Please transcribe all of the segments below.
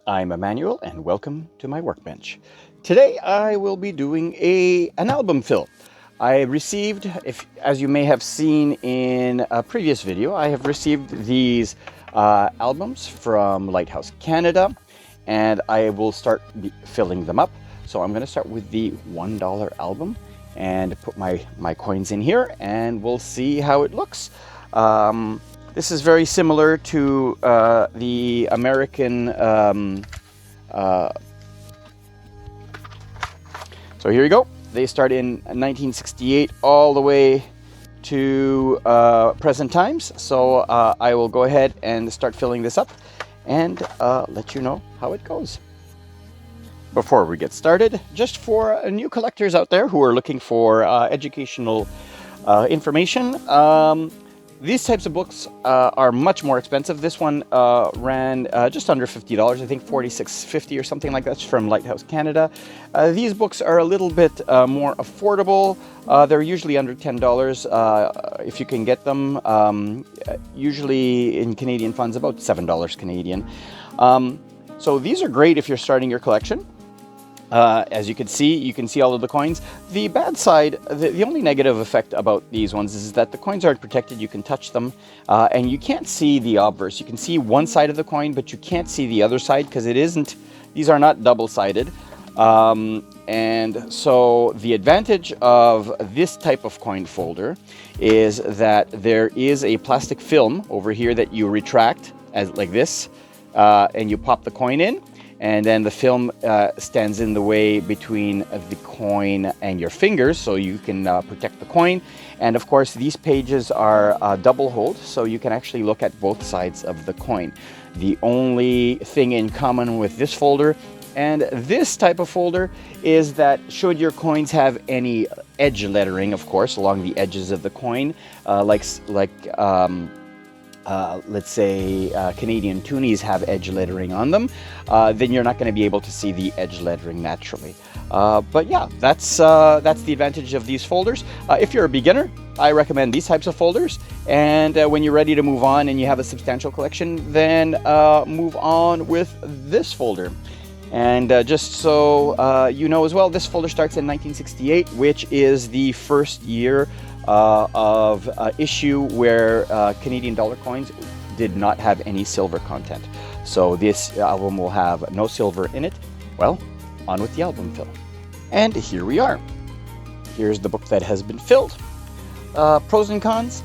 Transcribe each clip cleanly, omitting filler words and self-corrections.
I'm Emmanuel and welcome to my workbench. Today I will be doing an album fill. I received, as you may have seen in a previous video, I have received these albums from Lighthouse Canada, and I will start filling them up. So I'm going to start with the $1 album and put my coins in here, and we'll see how it looks. This is very similar to the American. So here you go. They start in 1968 all the way to present times. So I will go ahead and start filling this up and let you know how it goes. Before we get started, just for new collectors out there who are looking for educational information, these types of books are much more expensive. This one ran just under $50, I think $46.50 or something like that. It's from Lighthouse Canada. These books are a little bit more affordable. They're usually under $10 if you can get them. Usually in Canadian funds, about $7 Canadian. So these are great if you're starting your collection. As you can see all of the coins. The bad side, the only negative effect about these ones is that the coins aren't protected. You can touch them and you can't see the obverse. You can see one side of the coin, but you can't see the other side because these are not double-sided. And so the advantage of this type of coin folder is that there is a plastic film over here that you retract like this, and you pop the coin in. And then the film stands in the way between the coin and your fingers, so you can protect the coin. And of course, these pages are double hold, so you can actually look at both sides of the coin. The only thing in common with this folder and this type of folder is that should your coins have any edge lettering, of course, along the edges of the coin, let's say Canadian toonies have edge lettering on them, then you're not going to be able to see the edge lettering naturally. But yeah, that's the advantage of these folders. If you're a beginner, I recommend these types of folders. And when you're ready to move on and you have a substantial collection, then move on with this folder. And just so you know as well, this folder starts in 1968, which is the first year of issue where Canadian dollar coins did not have any silver content. So this album will have no silver in it. Well, on with the album fill. And here we are. Here's the book that has been filled. Pros and cons.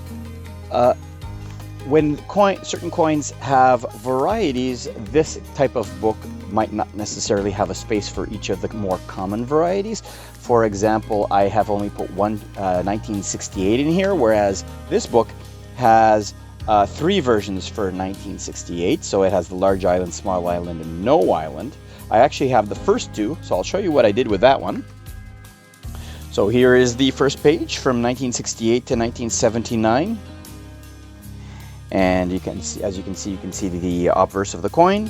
When certain coins have varieties, this type of book might not necessarily have a space for each of the more common varieties. For example, I have only put one 1968 in here, whereas this book has 3 versions for 1968. So it has the large island, small island, and no island. I actually have the first 2, so I'll show you what I did with that one. So here is the first page from 1968 to 1979. And you can see, as you can see the obverse of the coin.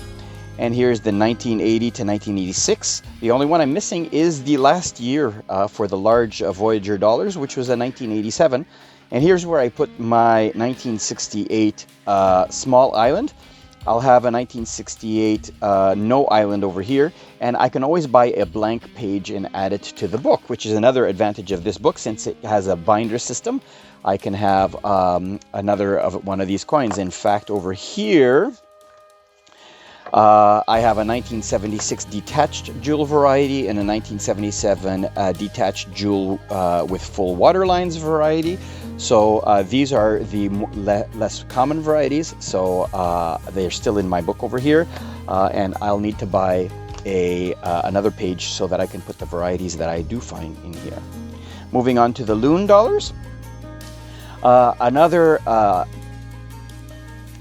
And here's the 1980 to 1986. The only one I'm missing is the last year for the large Voyager dollars, which was a 1987. And here's where I put my 1968 small island. I'll have a 1968 no island over here, and I can always buy a blank page and add it to the book, which is another advantage of this book. Since it has a binder system, I can have another of one of these coins. In fact, over here, I have a 1976 detached jewel variety and a 1977 detached jewel with full waterlines variety. So these are the less common varieties. So they're still in my book over here, and I'll need to buy another page so that I can put the varieties that I do find in here. Moving on to the Loon dollars. Another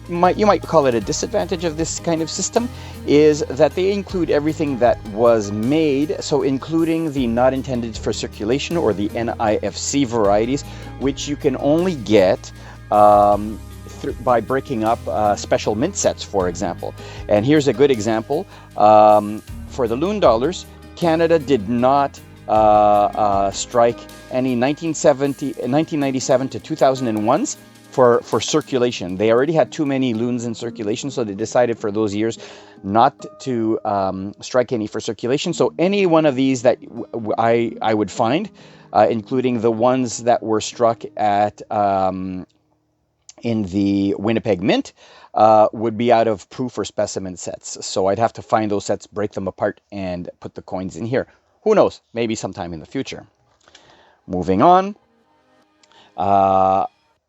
you might call it a disadvantage of this kind of system is that they include everything that was made, so including the not intended for circulation or the NIFC varieties, which you can only get by breaking up special mint sets, for example. And here's a good example. For the Loon dollars, Canada did not strike any 1997 to 2001s for circulation. They already had too many loons in circulation, so they decided for those years not to strike any for circulation. So any one of these that I would find, including the ones that were struck at in the Winnipeg Mint, would be out of proof or specimen sets. So I'd have to find those sets, break them apart, and put the coins in here. Who knows? Maybe sometime in the future. Moving on.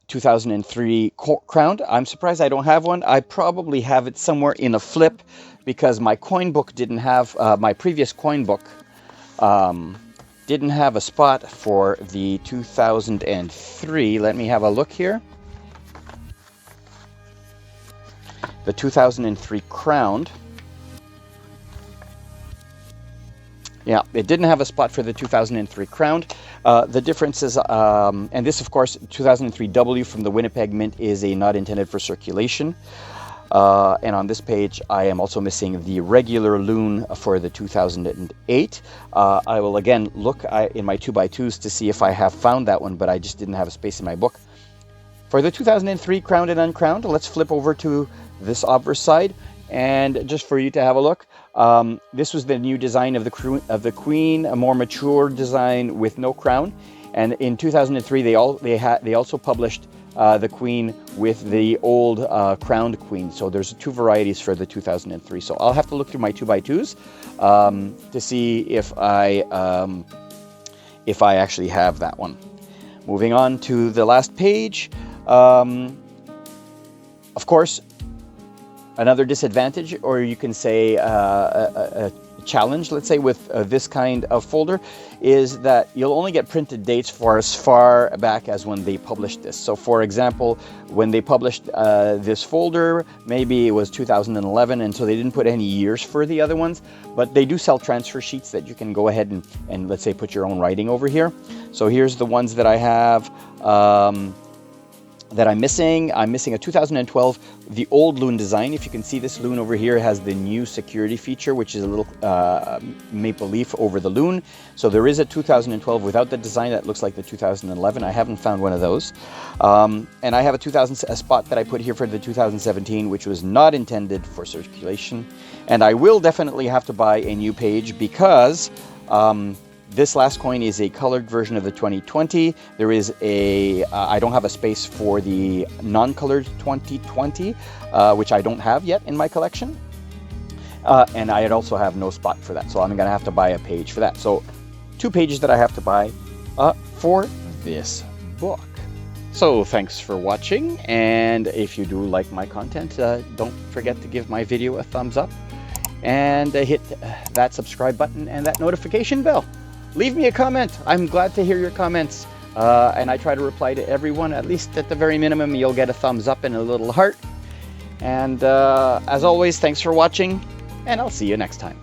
2003 crowned. I'm surprised I don't have one. I probably have it somewhere in a flip because my coin book didn't have, my previous coin book didn't have a spot for the 2003. Let me have a look here. The 2003 crowned. Yeah, it didn't have a spot for the 2003 crowned. The difference is, and this of course, 2003 W from the Winnipeg Mint is a not intended for circulation. And on this page, I am also missing the regular loon for the 2008. I will again look in my 2x2s to see if I have found that one, but I just didn't have a space in my book. For the 2003 crowned and uncrowned, let's flip over to this obverse side, and just for you to have a look, this was the new design of the Queen, a more mature design with no crown. And in 2003, they also published the Queen with the old crowned Queen. So there's two varieties for the 2003. So I'll have to look through my 2x2s to see if I actually have that one. Moving on to the last page. Of course, another disadvantage, or you can say a challenge, let's say, with this kind of folder, is that you'll only get printed dates for as far back as when they published this. So for example, when they published this folder, maybe it was 2011, and so they didn't put any years for the other ones, but they do sell transfer sheets that you can go ahead and let's say put your own writing over here. So here's the ones that I have that I'm missing. I'm missing a 2012, the old loon design. If you can see, this loon over here has the new security feature, which is a little maple leaf over the loon. So there is a 2012 without the design that looks like the 2011. I haven't found one of those. And I have a spot that I put here for the 2017, which was not intended for circulation. And I will definitely have to buy a new page because this last coin is a colored version of the 2020. There is I don't have a space for the non-colored 2020, which I don't have yet in my collection. And I also have no spot for that. So I'm going to have to buy a page for that. So 2 pages that I have to buy for this book. So thanks for watching. And if you do like my content, don't forget to give my video a thumbs up and hit that subscribe button and that notification bell. Leave me a comment. I'm glad to hear your comments. And I try to reply to everyone. At least at the very minimum, you'll get a thumbs up and a little heart. And as always, thanks for watching, and I'll see you next time.